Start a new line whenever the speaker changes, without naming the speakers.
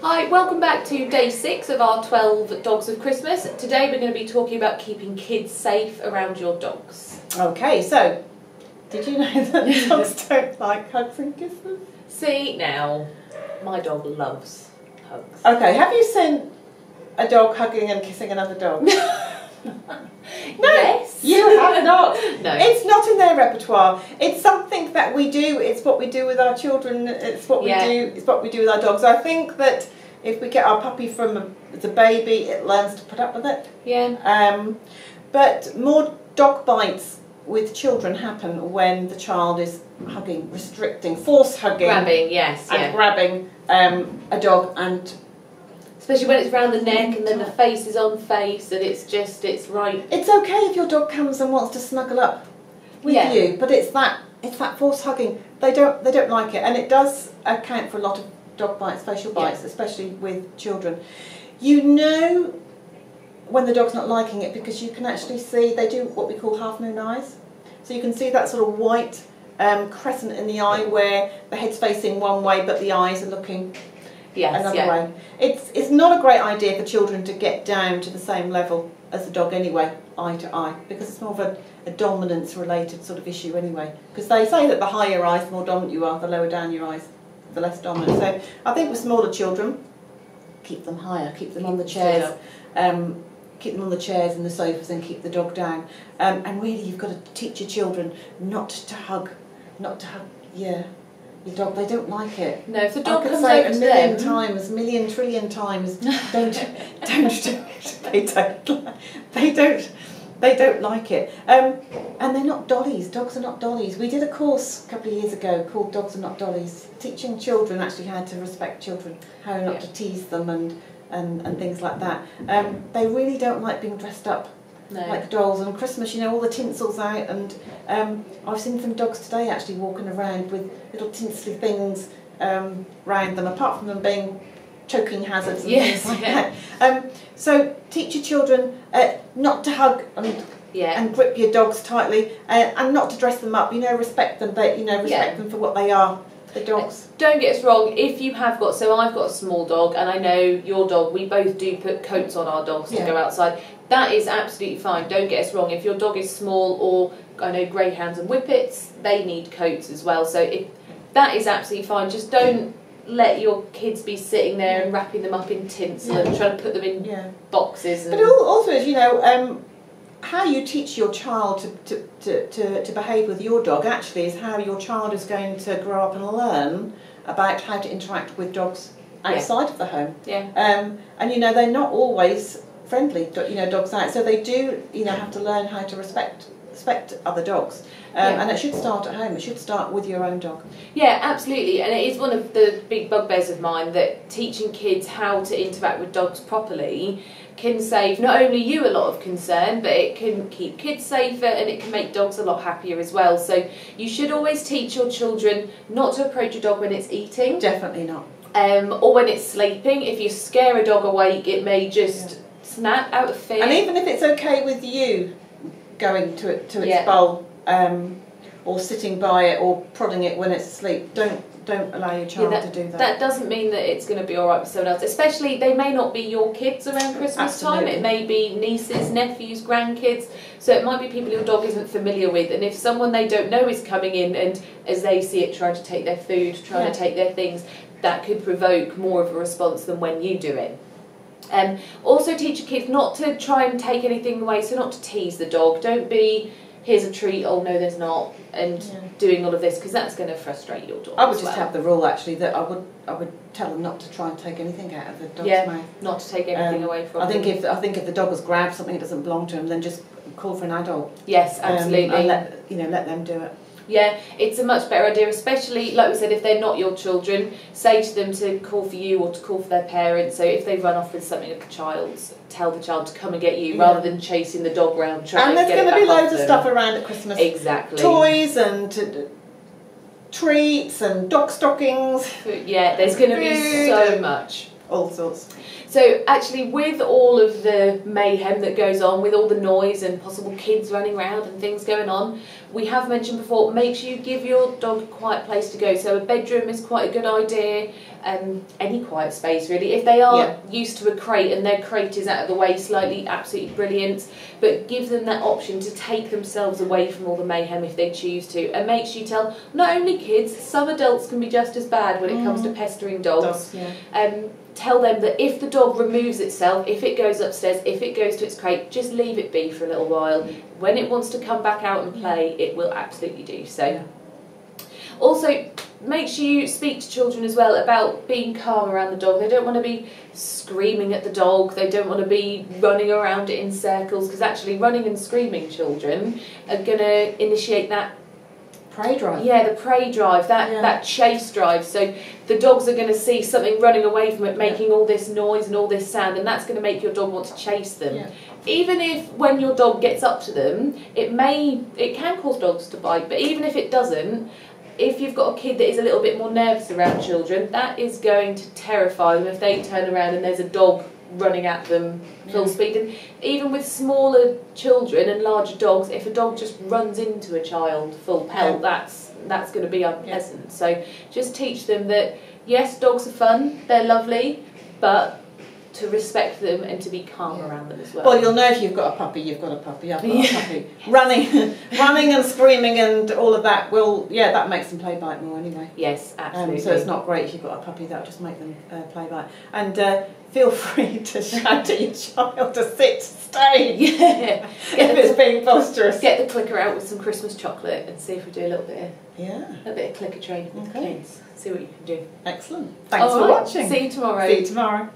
Hi, welcome back to day 6 of our 12 Dogs of Christmas. Today we're going to be talking about keeping kids safe around your dogs.
Okay, so did you know that dogs don't like hugs and kisses?
See, now, my dog loves hugs.
Okay, have you seen a dog hugging and kissing another dog? No,
yes.
You have not.
No.
It's not in their repertoire. It's something that we do. It's what we do with our children. It's what we do. It's what we do with our dogs. I think that if we get our puppy from the baby, it learns to put up with it.
Yeah.
But more dog bites with children happen when the child is hugging, restricting, force hugging,
Grabbing, yes,
and grabbing a dog, and
especially when it's round the neck and then the face is on face and it's right.
It's okay if your dog comes and wants to snuggle up with you, but it's that force hugging. They don't like it, and it does account for a lot of dog bites, facial bites, especially with children. You know when the dog's not liking it because you can actually see they do what we call half moon eyes. So you can see that sort of white crescent in the eye where the head's facing one way but the eyes are looking another way. It's not a great idea for children to get down to the same level as the dog anyway, eye to eye, because it's more of a dominance related sort of issue anyway. Because they say that the higher your eyes, the more dominant you are, the lower down your eyes, the less dominant. So I think with smaller children, keep them higher, keep them on the chairs, keep them on the chairs and the sofas, and keep the dog down. And really, you've got to teach your children not to hug your dog. They don't like it.
No, if the dog comes
say
over
a million times, million trillion times, don't do it. They don't like it. And they're not dollies. Dogs are not dollies. We did a course a couple of years ago called Dogs Are Not Dollies, teaching children actually how to respect children, how not to tease them and things like that. They really don't like being dressed up like dolls. And Christmas, you know, all the tinsel's out, and I've seen some dogs today actually walking around with little tinsely things round them, apart from them being choking hazards and things like that. So teach your children not to hug and grip your dogs tightly, and not to dress them up. You know, respect them, but respect them for what they are. The dogs.
Don't get us wrong, if you have got, so I've got a small dog and I know your dog, we both do put coats on our dogs to go outside. That is absolutely fine, don't get us wrong. If your dog is small, or I know greyhounds and whippets, they need coats as well. So that is absolutely fine. Just don't let your kids be sitting there and wrapping them up in tinsel and trying to put them in boxes.
But also, you know, how you teach your child to behave with your dog actually is how your child is going to grow up and learn about how to interact with dogs outside of the home. And you know, they're not always friendly, dogs out, so they do have to learn how to respect other dogs. And it should start at home. It should start with your own dog.
Yeah, absolutely. And it is one of the big bugbears of mine that teaching kids how to interact with dogs properly can save not only you a lot of concern, but it can keep kids safer and it can make dogs a lot happier as well. So you should always teach your children not to approach a dog when it's eating.
Definitely not.
Or when it's sleeping. If you scare a dog awake, it may just snap out of fear.
And even if it's okay with you going to its bowl, or sitting by it, or prodding it when it's asleep, don't allow your child to do that.
That doesn't mean that it's going to be alright with someone else. Especially, they may not be your kids around Christmas time. It may be nieces, nephews, grandkids. So it might be people your dog isn't familiar with. And if someone they don't know is coming in and as they see it trying to take their food, trying to take their things, that could provoke more of a response than when you do it. Also teach your kids not to try and take anything away, so not to tease the dog. Don't be, here's a treat, oh no there's not, and doing all of this, because that's going to frustrate your dog.
I would just have the rule actually that I would tell them not to try and take anything out of the dog's mouth.
Not to take anything away from
I think
them.
if the dog has grabbed something that doesn't belong to him, then just call for an adult.
Yes, absolutely.
And let them do it.
Yeah, it's a much better idea, especially, like we said, if they're not your children, say to them to call for you or to call for their parents. So if they run off with something at the child's, tell the child to come and get you rather than chasing the dog around trying to get it back.
And there's going to be loads of stuff around at Christmas.
Exactly.
Toys and treats and dog stockings.
Yeah, there's going to be so much.
All sorts.
So actually, with all of the mayhem that goes on, with all the noise and possible kids running around and things going on, we have mentioned before, make sure you give your dog a quiet place to go. So a bedroom is quite a good idea. any quiet space really. If they are used to a crate and their crate is out of the way slightly, absolutely brilliant, but give them that option to take themselves away from all the mayhem if they choose to. And make sure you tell not only kids, some adults can be just as bad when it comes to pestering dogs. Tell them that if the dog removes itself, if it goes upstairs, if it goes to its crate, just leave it be for a little while. When it wants to come back out and play, it will absolutely do so. Also, make sure you speak to children as well about being calm around the dog. They don't want to be screaming at the dog, they don't want to be running around it in circles, because actually running and screaming children are going to initiate that
prey drive.
Yeah, the prey drive, that chase drive. So the dogs are going to see something running away from it, making all this noise and all this sound, and that's going to make your dog want to chase them. Even if when your dog gets up to them, it can cause dogs to bite, but even if it doesn't, if you've got a kid that is a little bit more nervous around children, that is going to terrify them if they turn around and there's a dog running at them full speed. And even with smaller children and larger dogs, if a dog just runs into a child full pelt, that's going to be unpleasant. So just teach them that yes, dogs are fun, they're lovely, but to respect them and to be calm around them as well.
Well, you'll know if you've got a puppy, you've got a puppy. I've got a puppy. Running and screaming and all of that that makes them play bite more anyway.
Yes, absolutely.
So it's not great if you've got a puppy, that'll just make them play bite. And feel free to shout at your child to sit, stay. If it's being boisterous.
Get the clicker out with some Christmas chocolate and see if we do a little bit of clicker training with the kids. See what you can do.
Excellent. Thanks for watching.
See you tomorrow.
See you tomorrow.